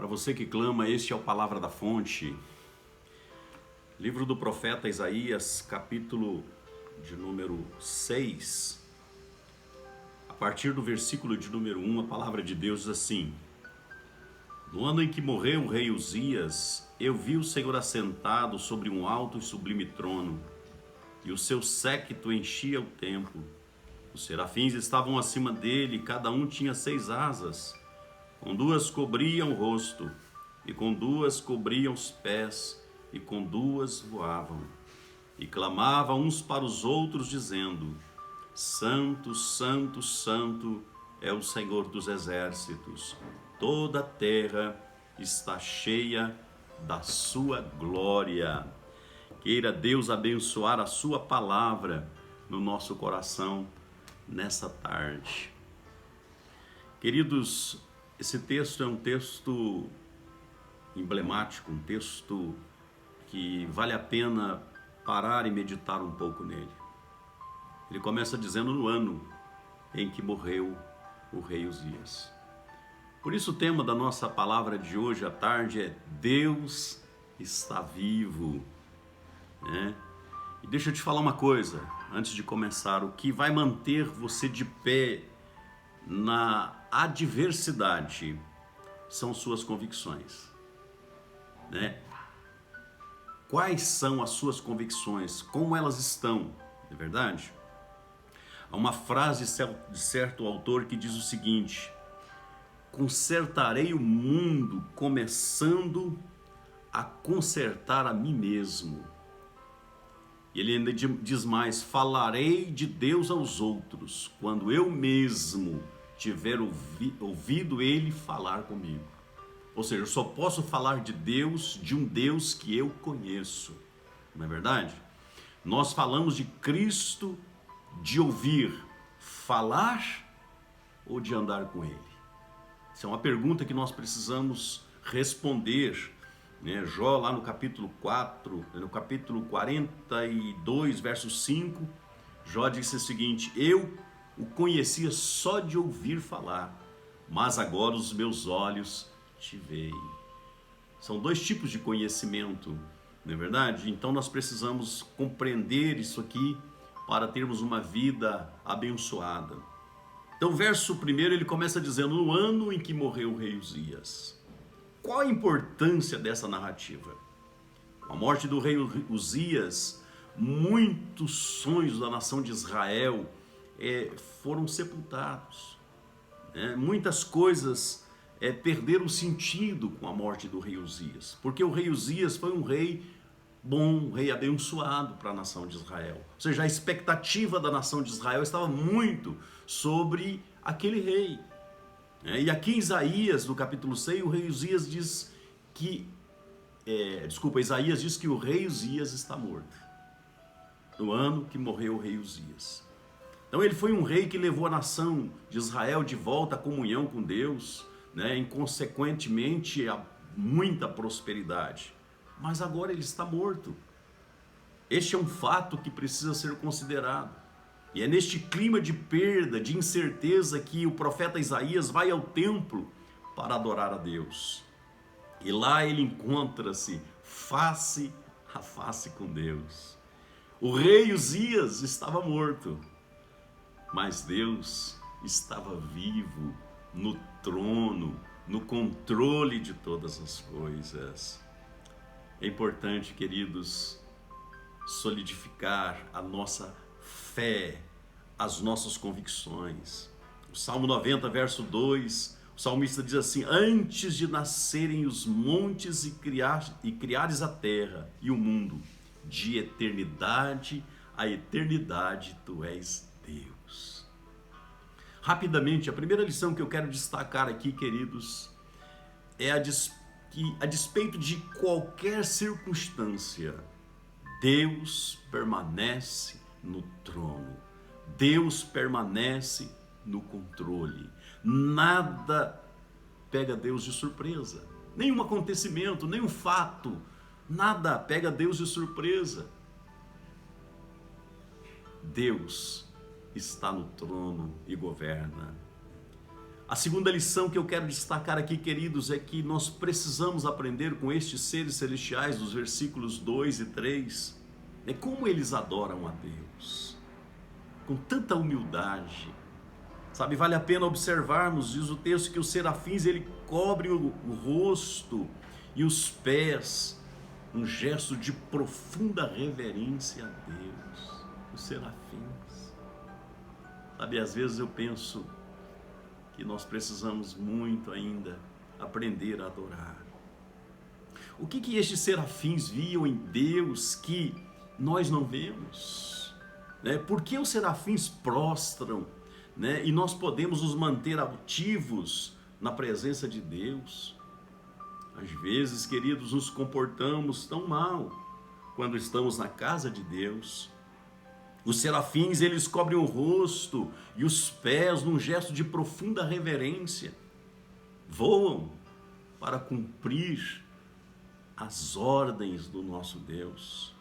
Para você que clama, este é o Palavra da Fonte. Livro do profeta Isaías, capítulo de número 6. A partir do versículo de número 1, a palavra de Deus diz assim: No ano em que morreu o rei Uzias, eu vi o Senhor assentado sobre um alto e sublime trono, e o seu séquito enchia o templo. Os serafins estavam acima dele, cada um tinha 6 asas. Com 2 cobriam o rosto, e com 2 cobriam os pés, e com 2 voavam. E clamavam uns para os outros, dizendo: Santo, Santo, Santo é o Senhor dos exércitos. Toda a terra está cheia da sua glória. Queira Deus abençoar a sua palavra no nosso coração nessa tarde. Queridos, esse texto é um texto emblemático, um texto que vale a pena parar e meditar um pouco nele. Ele começa dizendo no ano em que morreu o rei Uzias. Por isso o tema da nossa palavra de hoje à tarde é Deus está vivo, né? E deixa eu te falar uma coisa, antes de começar: o que vai manter você de pé na adversidade são suas convicções, né? Quais são as suas convicções? Como elas estão? É verdade? Há uma frase de certo autor que diz o seguinte: consertarei o mundo começando a consertar a mim mesmo. E ele ainda diz mais: falarei de Deus aos outros quando eu mesmo tiver ouvido ele falar comigo. Ou seja, eu só posso falar de um Deus que eu conheço. Não é verdade? Nós falamos de Cristo de ouvir falar ou de andar com ele? Essa é uma pergunta que nós precisamos responder, né? Jó, lá no capítulo 4, no capítulo 42, verso 5, Jó disse o seguinte: eu o conhecia só de ouvir falar, mas agora os meus olhos te veem. São 2 tipos de conhecimento, não é verdade? Então nós precisamos compreender isso aqui para termos uma vida abençoada. Então o verso 1 ele começa dizendo: no ano em que morreu o rei Uzias. Qual a importância dessa narrativa? Com a morte do rei Uzias, muitos sonhos da nação de Israel foram sepultados, né? Muitas coisas perderam sentido com a morte do rei Uzias, porque o rei Uzias foi um rei bom, um rei abençoado para a nação de Israel. Ou seja, a expectativa da nação de Israel estava muito sobre aquele rei. E aqui em Isaías, no capítulo 6, o rei Uzias diz que... Isaías diz que o rei Uzias está morto, no ano que morreu o rei Uzias. Então ele foi um rei que levou a nação de Israel de volta à comunhão com Deus, né? E consequentemente a muita prosperidade. Mas agora ele está morto. Este é um fato que precisa ser considerado. E é neste clima de perda, de incerteza, que o profeta Isaías vai ao templo para adorar a Deus. E lá ele encontra-se face a face com Deus. O rei Uzias estava morto, mas Deus estava vivo no trono, no controle de todas as coisas. É importante, queridos, solidificar a nossa fé, as nossas convicções. O Salmo 90, verso 2, o salmista diz assim: antes de nascerem os montes e criares a terra e o mundo, de eternidade a eternidade tu és Deus. Rapidamente, a primeira lição que eu quero destacar aqui, queridos, é que a despeito de qualquer circunstância, Deus permanece no trono. Deus permanece no controle. Nada pega Deus de surpresa. Nenhum acontecimento, nenhum fato, nada pega Deus de surpresa. Deus está no trono e governa. A segunda lição que eu quero destacar aqui, queridos, é que nós precisamos aprender com estes seres celestiais, dos versículos 2 e 3, como eles adoram a Deus, com tanta humildade. Sabe, vale a pena observarmos, diz o texto, que os serafins, ele cobre o rosto e os pés, um gesto de profunda reverência a Deus. Os serafins. Sabe, às vezes eu penso que nós precisamos muito ainda aprender a adorar. O que estes serafins viam em Deus que nós não vemos? Por que os serafins prostram? E nós podemos nos manter ativos na presença de Deus? Às vezes, queridos, nos comportamos tão mal quando estamos na casa de Deus. Os serafins, eles cobrem o rosto e os pés num gesto de profunda reverência. Voam para cumprir as ordens do nosso Deus.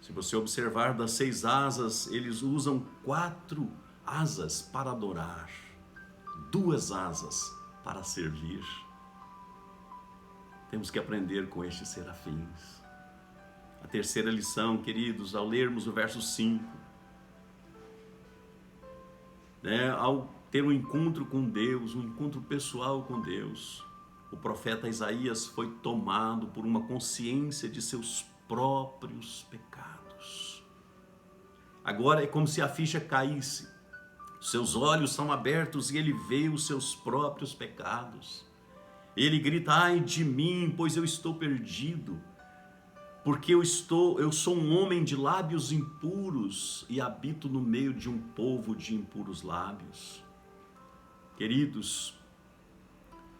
Se você observar, das 6 asas, eles usam 4 asas para adorar, 2 asas para servir. Temos que aprender com estes serafins. A terceira lição, queridos, ao lermos o verso 5, ao ter um encontro com Deus, um encontro pessoal com Deus, o profeta Isaías foi tomado por uma consciência de seus próprios pecados. Agora é como se a ficha caísse. Seus olhos são abertos e ele vê os seus próprios pecados. Ele grita: ai de mim, pois eu estou perdido, porque eu sou um homem de lábios impuros e habito no meio de um povo de impuros lábios. Queridos,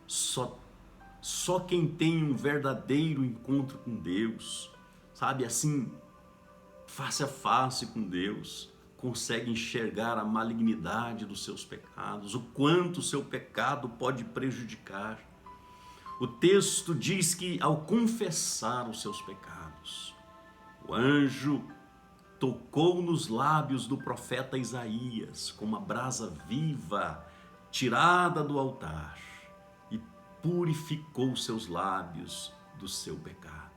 só quem tem um verdadeiro encontro com Deus, sabe, assim, face a face com Deus, consegue enxergar a malignidade dos seus pecados, o quanto o seu pecado pode prejudicar. O texto diz que ao confessar os seus pecados, o anjo tocou nos lábios do profeta Isaías com uma brasa viva tirada do altar e purificou seus lábios do seu pecado.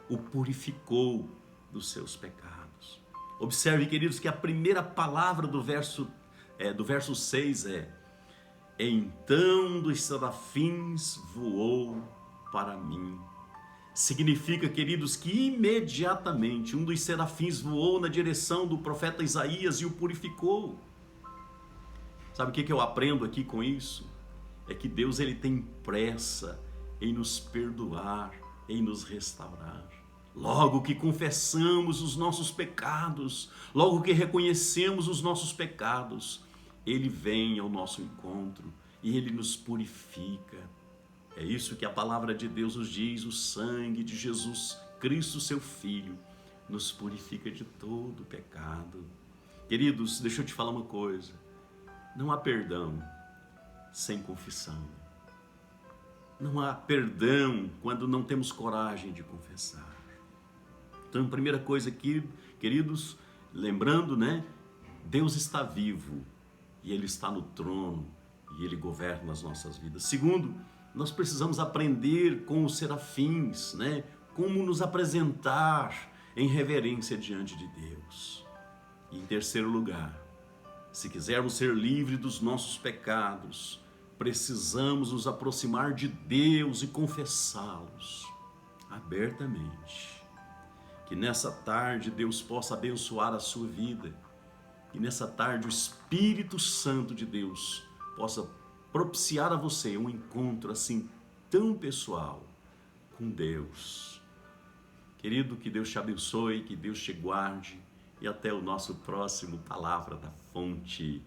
O purificou dos seus pecados. Observe, queridos, que a primeira palavra do verso 6 é: então dos serafins voou para mim. Significa, queridos, que imediatamente um dos serafins voou na direção do profeta Isaías e o purificou. Sabe o que eu aprendo aqui com isso? É que Deus, ele tem pressa em nos perdoar, em nos restaurar. Logo que confessamos os nossos pecados, logo que reconhecemos os nossos pecados, ele vem ao nosso encontro e ele nos purifica. É isso que a palavra de Deus nos diz: o sangue de Jesus Cristo, seu Filho, nos purifica de todo pecado. Queridos, deixa eu te falar uma coisa: não há perdão sem confissão. Não há perdão quando não temos coragem de confessar. Então, a primeira coisa aqui, queridos, lembrando, Deus está vivo e Ele está no trono e Ele governa as nossas vidas. Segundo, nós precisamos aprender com os serafins, como nos apresentar em reverência diante de Deus. E em terceiro lugar, se quisermos ser livres dos nossos pecados, precisamos nos aproximar de Deus e confessá-los abertamente. Que nessa tarde Deus possa abençoar a sua vida. E nessa tarde o Espírito Santo de Deus possa propiciar a você um encontro assim tão pessoal com Deus. Querido, que Deus te abençoe, que Deus te guarde e até o nosso próximo Palavra da Fonte.